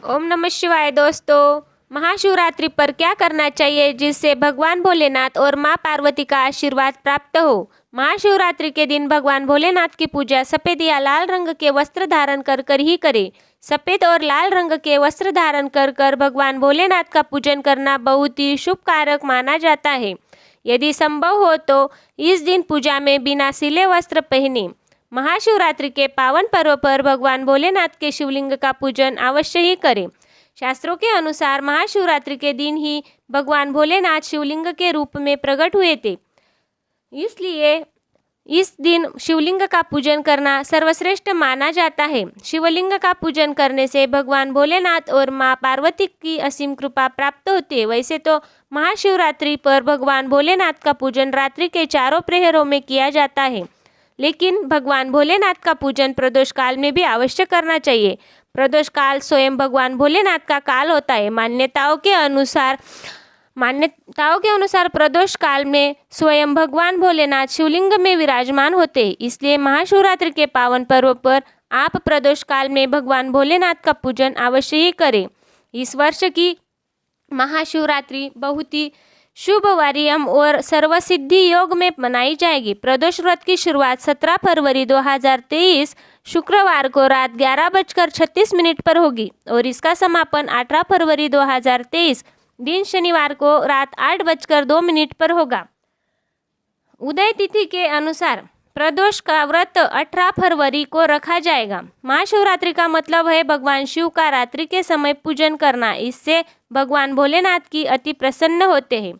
ओम नमः शिवाय दोस्तों। महाशिवरात्रि पर क्या करना चाहिए जिससे भगवान भोलेनाथ और माँ पार्वती का आशीर्वाद प्राप्त हो। महाशिवरात्रि के दिन भगवान भोलेनाथ की पूजा सफेद या लाल रंग के वस्त्र धारण कर कर ही करें। सफेद और लाल रंग के वस्त्र धारण कर कर भगवान भोलेनाथ का पूजन करना बहुत ही शुभ कारक माना जाता है। यदि संभव हो तो इस दिन पूजा में बिना सिले वस्त्र पहने। महाशिवरात्रि के पावन पर्व पर भगवान भोलेनाथ के शिवलिंग का पूजन अवश्य ही करें। शास्त्रों के अनुसार महाशिवरात्रि के दिन ही भगवान भोलेनाथ शिवलिंग के रूप में प्रकट हुए थे, इसलिए इस दिन शिवलिंग का पूजन करना सर्वश्रेष्ठ माना जाता है। शिवलिंग का पूजन करने से भगवान भोलेनाथ और माँ पार्वती की असीम कृपा प्राप्त होती है। वैसे तो महाशिवरात्रि पर भगवान भोलेनाथ का पूजन रात्रि के चारों प्रहरों में किया जाता है, लेकिन भगवान भोलेनाथ का पूजन प्रदोष काल में भी अवश्य करना चाहिए। प्रदोष काल स्वयं भगवान भोलेनाथ का काल होता है। मान्यताओं के अनुसार प्रदोष काल में स्वयं भगवान भोलेनाथ शिवलिंग में विराजमान होते हैं, इसलिए महाशिवरात्रि के पावन पर्व पर आप प्रदोष काल में भगवान भोलेनाथ का पूजन अवश्य ही करें। इस वर्ष की महाशिवरात्रि बहुत ही शुभ वारियम और सर्वसिद्धि योग में मनाई जाएगी। प्रदोष व्रत की शुरुआत 17 फरवरी 2023 शुक्रवार को रात 11:36 पर होगी और इसका समापन 18 फरवरी 2023 दिन शनिवार को रात 8:02 पर होगा। उदय तिथि के अनुसार प्रदोष का व्रत 18 फरवरी को रखा जाएगा। महाशिवरात्रि का मतलब है भगवान शिव का रात्रि के समय पूजन करना। इससे भगवान भोलेनाथ की अति प्रसन्न होते हैं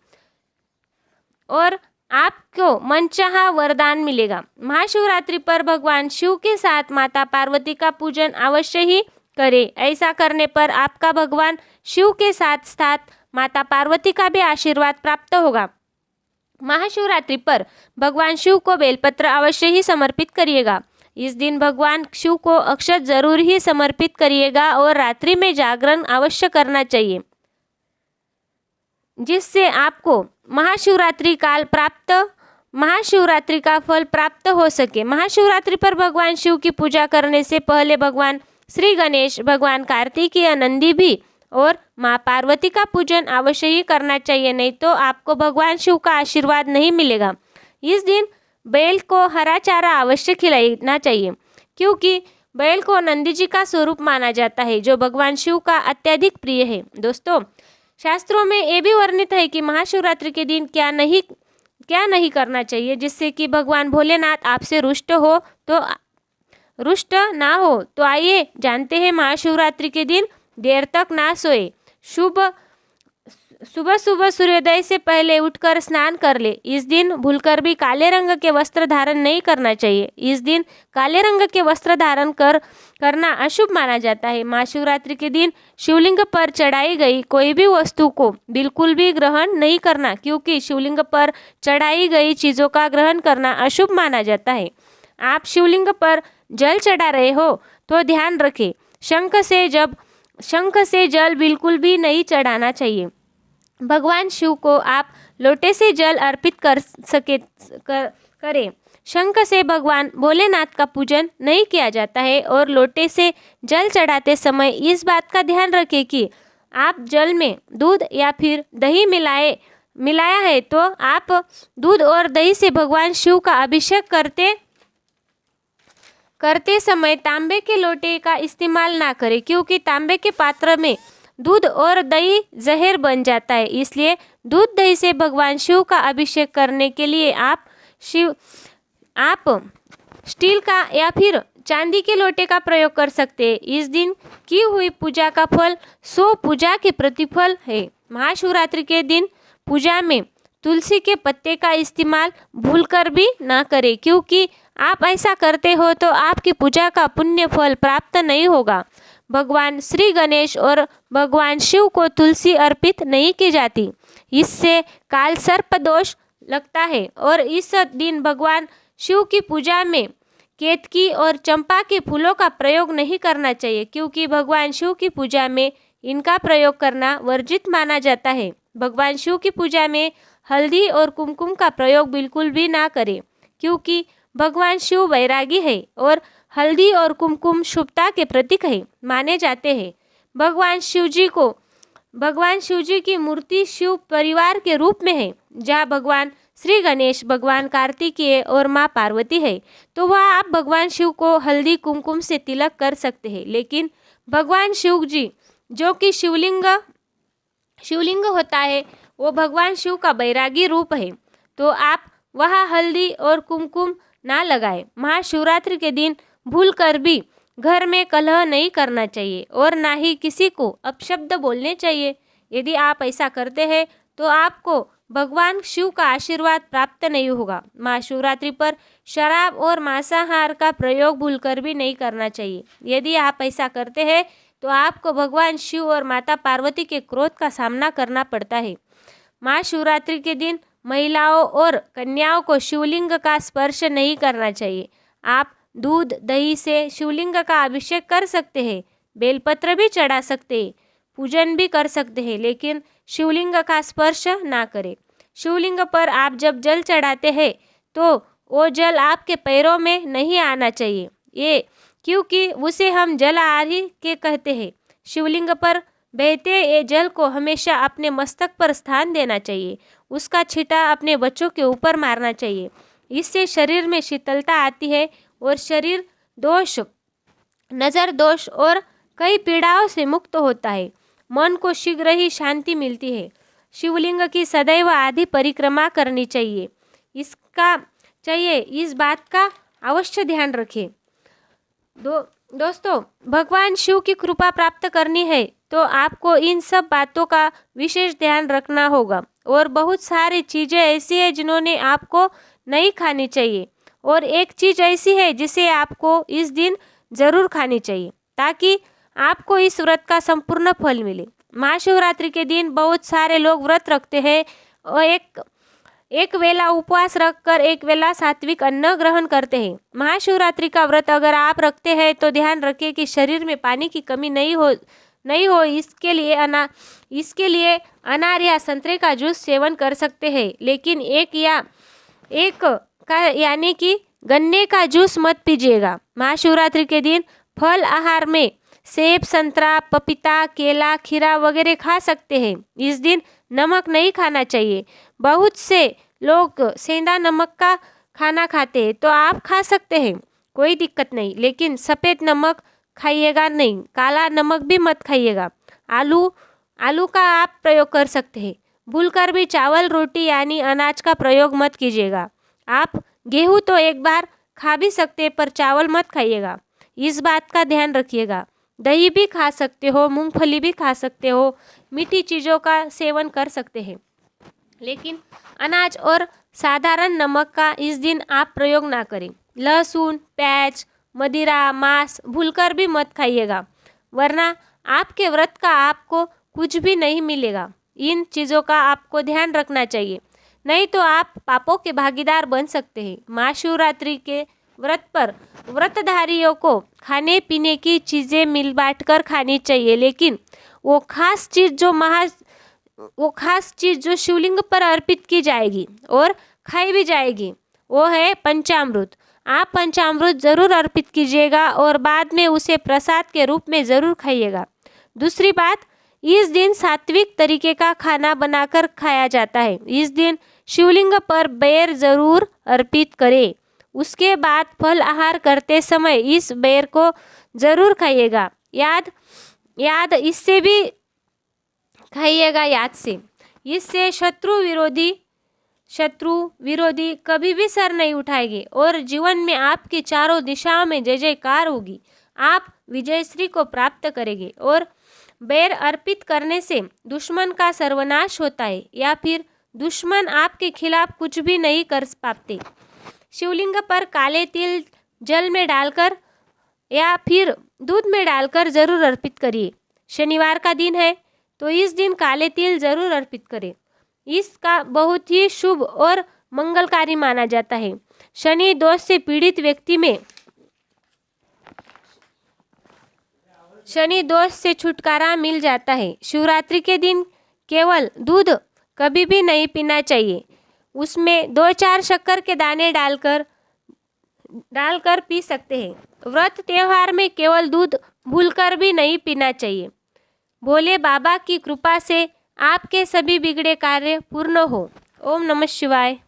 और आपको मनचाहा वरदान मिलेगा। महाशिवरात्रि पर भगवान शिव के साथ माता पार्वती का पूजन अवश्य ही करें। ऐसा करने पर आपका भगवान शिव के साथ साथ माता पार्वती का भी आशीर्वाद प्राप्त होगा। महाशिवरात्रि पर भगवान शिव को बेलपत्र अवश्य ही समर्पित करिएगा। इस दिन भगवान शिव को अक्षत जरूर ही समर्पित करिएगा और रात्रि में जागरण अवश्य करना चाहिए, जिससे आपको महाशिवरात्रि का फल प्राप्त हो सके। महाशिवरात्रि पर भगवान शिव की पूजा करने से पहले भगवान श्री गणेश, भगवान कार्तिकेय, नंदी भी और माँ पार्वती का पूजन अवश्य ही करना चाहिए, नहीं तो आपको भगवान शिव का आशीर्वाद नहीं मिलेगा। इस दिन बैल को हरा चारा अवश्य खिलाना चाहिए, क्योंकि बैल को नंदी जी का स्वरूप माना जाता है, जो भगवान शिव का अत्यधिक प्रिय है। दोस्तों, शास्त्रों में ये भी वर्णित है कि महाशिवरात्रि के दिन क्या नहीं करना चाहिए जिससे कि भगवान भोलेनाथ आपसे रुष्ट ना हो। तो आइए जानते हैं। महाशिवरात्रि के दिन देर तक ना सोए। सुबह सुबह सूर्योदय से पहले उठकर स्नान कर ले। इस दिन भूलकर भी काले रंग के वस्त्र धारण नहीं करना चाहिए। इस दिन काले रंग के वस्त्र धारण करना अशुभ माना जाता है। महाशिवरात्रि के दिन शिवलिंग पर चढ़ाई गई कोई भी वस्तु को बिल्कुल भी ग्रहण नहीं करना, क्योंकि शिवलिंग पर चढ़ाई गई चीज़ों का ग्रहण करना अशुभ माना जाता है। आप शिवलिंग पर जल चढ़ा रहे हो तो ध्यान रखें, शंख से जल बिल्कुल भी नहीं चढ़ाना चाहिए। भगवान शिव को आप लोटे से जल अर्पित करें। शंख से भगवान भोलेनाथ का पूजन नहीं किया जाता है और लोटे से जल चढ़ाते समय इस बात का ध्यान रखें कि आप जल में दूध या फिर दही मिलाया है तो आप दूध और दही से भगवान शिव का अभिषेक करते समय तांबे के लोटे का इस्तेमाल ना करें, क्योंकि तांबे के पात्र में दूध और दही जहर बन जाता है। इसलिए दूध दही से भगवान शिव का अभिषेक करने के लिए आप स्टील का या फिर चांदी के लोटे का प्रयोग कर सकते हैं। इस दिन की हुई पूजा का फल 100 पूजा के प्रतिफल है। महाशिवरात्रि के दिन पूजा में तुलसी के पत्ते का इस्तेमाल भूलकर भी ना करें, क्योंकि आप ऐसा करते हो तो आपकी पूजा का पुण्य फल प्राप्त नहीं होगा। भगवान श्री गणेश और भगवान शिव को तुलसी अर्पित नहीं की जाती, इससे काल सर्प दोष लगता है। और इस दिन भगवान शिव की पूजा में केतकी और चंपा के फूलों का प्रयोग नहीं करना चाहिए, क्योंकि भगवान शिव की पूजा में इनका प्रयोग करना वर्जित माना जाता है। भगवान शिव की पूजा में हल्दी और कुमकुम का प्रयोग बिल्कुल भी ना करें, क्योंकि भगवान शिव वैरागी है और हल्दी और कुमकुम शुभता के प्रतीक है माने जाते हैं। भगवान शिव जी की मूर्ति शिव परिवार के रूप में है। जहाँ भगवान श्री गणेश, भगवान कार्तिकेय और माँ पार्वती है, तो वहाँ आप भगवान शिव को हल्दी कुमकुम से तिलक कर सकते हैं। लेकिन भगवान शिव जी जो कि शिवलिंग होता है, वो भगवान शिव का बैरागी रूप है, तो आप वहाँ हल्दी और कुमकुम ना लगाएं। महाशिवरात्रि के दिन भूल कर भी घर में कलह नहीं करना चाहिए और ना ही किसी को अपशब्द बोलने चाहिए। यदि आप ऐसा करते हैं तो आपको भगवान शिव का आशीर्वाद प्राप्त नहीं होगा। महाशिवरात्रि पर शराब और मांसाहार का प्रयोग भूलकर भी नहीं करना चाहिए। यदि आप ऐसा करते हैं तो आपको भगवान शिव और माता पार्वती के क्रोध का सामना करना पड़ता है। महाशिवरात्रि के दिन महिलाओं और कन्याओं को शिवलिंग का स्पर्श नहीं करना चाहिए। आप दूध दही से शिवलिंग का अभिषेक कर सकते हैं, बेलपत्र भी चढ़ा सकते हैं, पूजन भी कर सकते हैं, लेकिन शिवलिंग का स्पर्श ना करें। शिवलिंग पर आप जब जल चढ़ाते हैं तो वो जल आपके पैरों में नहीं आना चाहिए, ये क्योंकि उसे हम जल आरही के कहते हैं। शिवलिंग पर बहते ये जल को हमेशा अपने मस्तक पर स्थान देना चाहिए। उसका छींटा अपने बच्चों के ऊपर मारना चाहिए। इससे शरीर में शीतलता आती है और शरीर दोष, नज़र दोष और कई पीड़ाओं से मुक्त होता है। मन को शीघ्र ही शांति मिलती है। शिवलिंग की सदैव आधी परिक्रमा करनी चाहिए। इस बात का अवश्य ध्यान रखें। दोस्तों, भगवान शिव की कृपा प्राप्त करनी है तो आपको इन सब बातों का विशेष ध्यान रखना होगा। और बहुत सारी चीज़ें ऐसी है जिन्होंने आपको नहीं खानी चाहिए, और एक चीज़ ऐसी है जिसे आपको इस दिन ज़रूर खानी चाहिए ताकि आपको इस व्रत का संपूर्ण फल मिले। महाशिवरात्रि के दिन बहुत सारे लोग व्रत रखते हैं और एक वेला उपवास रखकर एक वेला सात्विक अन्न ग्रहण करते हैं। महाशिवरात्रि का व्रत अगर आप रखते हैं तो ध्यान रखें कि शरीर में पानी की कमी नहीं हो। इसके लिए अनार या संतरे का जूस सेवन कर सकते हैं, लेकिन यानी कि गन्ने का जूस मत पीजिएगा। महाशिवरात्रि के दिन फल आहार में सेब, संतरा, पपीता, केला, खीरा वगैरह खा सकते हैं। इस दिन नमक नहीं खाना चाहिए। बहुत से लोग सेंधा नमक का खाना खाते हैं, तो आप खा सकते हैं, कोई दिक्कत नहीं, लेकिन सफ़ेद नमक खाइएगा नहीं, काला नमक भी मत खाइएगा। आलू का आप प्रयोग कर सकते हैं। भूलकर भी चावल, रोटी यानी अनाज का प्रयोग मत कीजिएगा। आप गेहूँ तो एक बार खा भी सकते हैं, पर चावल मत खाइएगा, इस बात का ध्यान रखिएगा। दही भी खा सकते हो, मूंगफली भी खा सकते हो, मीठी चीज़ों का सेवन कर सकते हैं, लेकिन अनाज और साधारण नमक का इस दिन आप प्रयोग ना करें। लहसुन, प्याज, मदिरा, मांस भूलकर भी मत खाइएगा, वरना आपके व्रत का आपको कुछ भी नहीं मिलेगा। इन चीज़ों का आपको ध्यान रखना चाहिए, नहीं तो आप पापों के भागीदार बन सकते हैं। महाशिवरात्रि के व्रत पर व्रतधारियों को खाने पीने की चीज़ें मिल बांट कर खानी चाहिए, लेकिन वो खास चीज़ जो शिवलिंग पर अर्पित की जाएगी और खाई भी जाएगी, वो है पंचामृत। आप पंचामृत जरूर अर्पित कीजिएगा और बाद में उसे प्रसाद के रूप में ज़रूर खाइएगा। दूसरी बात, इस दिन सात्विक तरीके का खाना बनाकर खाया जाता है। इस दिन शिवलिंग पर बेर जरूर अर्पित करें। उसके बाद फल आहार करते समय इस बेर को जरूर खाइएगा। याद इससे भी खाइएगा, याद से। इससे शत्रु विरोधी कभी भी सर नहीं उठाएंगे और जीवन में आपकी चारों दिशाओं में जय जयकार होगी। आप विजयश्री को प्राप्त करेंगे। और बेर अर्पित करने से दुश्मन का सर्वनाश होता है, या फिर दुश्मन आपके खिलाफ कुछ भी नहीं कर पाते। शिवलिंग पर काले तिल जल में डालकर या फिर दूध में डालकर जरूर अर्पित करिए। शनिवार का दिन है तो इस दिन काले तिल जरूर अर्पित करें। इसका बहुत ही शुभ और मंगलकारी माना जाता है। शनि दोष से पीड़ित व्यक्ति में शनि दोष से छुटकारा मिल जाता है। शिवरात्रि के दिन केवल दूध कभी भी नहीं पीना चाहिए, उसमें 2-4 शक्कर के दाने डालकर पी सकते हैं। व्रत त्यौहार में केवल दूध भूलकर भी नहीं पीना चाहिए। भोले बाबा की कृपा से आपके सभी बिगड़े कार्य पूर्ण हो। ओम नमः शिवाय।